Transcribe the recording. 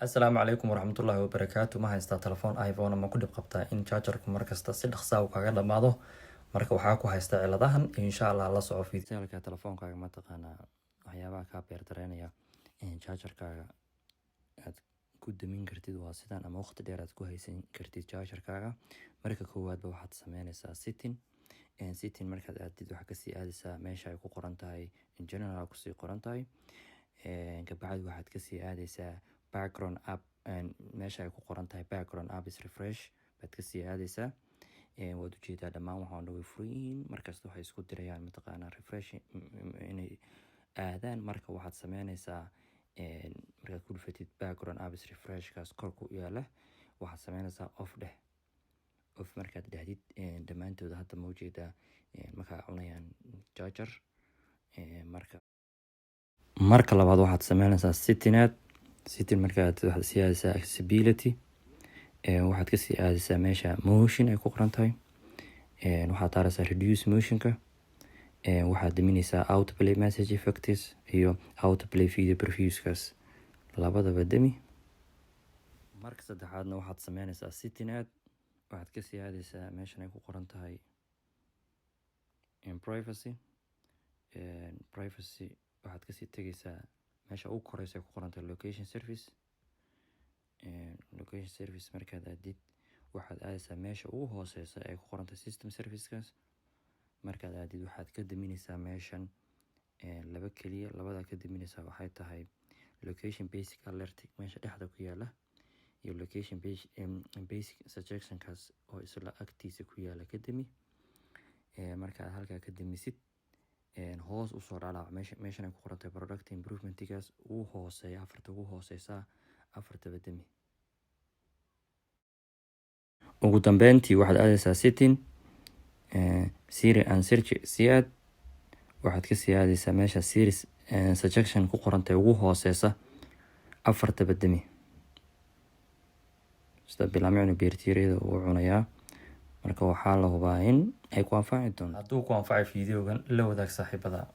Asalaamu calaykum waraxmatullaahi wabarakaatu. Ma haystaa telefoon iPhone ama ku dhib qabtaa in chargerku markasta si dhaqsa ah kaga dhamaado. Marka waxaa ku haysta ciladahan insha Allah la soco fiidiyoolka telefoonkaaga ma taqaanaa waxyaabaha ka beer dareynaya in chargerkaaga aad ku damin kartid waa sidaan ama waqti dheer aad ku haysan kartid chargerkaaga. Marka koowaad waxaad sameynaysaa setting markaad aadid waxa ka sii aadaysaa meesha ay ku qoran tahay in general ku sii qoran tahay kabacdi waxaad ka sii aadaysaa background app meesha ay ku qoran tahay background app is refresh baad ka sii aadaysaa waad ujeedaa dhammaan waxaan way furin markasta waxay isku dirayaan mataqaanaa refresh inay aadaan. Marka waxaad sameynaysaa markaad ku dhufatid background app is refresh kaas kor ku yaala waxaad sameynaysaa off markaad dhahdid dhammaantooda hadda ma ujeedaa markaa cunayaan charger. Marka labaad waxaad sameynaysaa setting markaad waxaad sii aadaysaa accessibility waxaad ka sii aadaysaa meesha motion ay ku qoran tahay waxaad taaraysaa reduce motionka waxaad daminaysaa autoplay message effects iyo autoplay video previews labadaba dami. Marka saddexaadna waxaad sameynaysaa setting waxaad ka sii aadaysaa meeshan ay ku qoran tahay privacy waxaad kasii tegaysaa meesha ugu koreysa ay ku qoran tahay location service markaad aadid waxaad aadaysaa meesha ugu hooseysa ay ku qoran tahay system services. Markaad aadid waxaad ka daminaysaa meeshan laba keliya labada ka daminaysaa waxay tahay location basic alert meesha dhexda ku yaala iyo location basic suggestion kaas oo isla agtiisa ku yaala ka dami. Markaad halkaa ka damisid hoos usoo dhaalac meeshan ay ku qoran tahay product improvement gaas ugu hooseeya ugu hooseysa afartaba dami. Ugu dambeyntii waxaad aadaysaa setting Siri and search si aad waxaad ka sii aadaysaa meesha Siri suggestion ku qoran tahay ugu hooseysa afartaba dami sida bilaamicnu beertiirada uu cunayaa. Marka waxaa la hubaa in ay ku anfaaci doonto. Hadduu ku anfacay fiidiyogan la wadaag saaxiibada.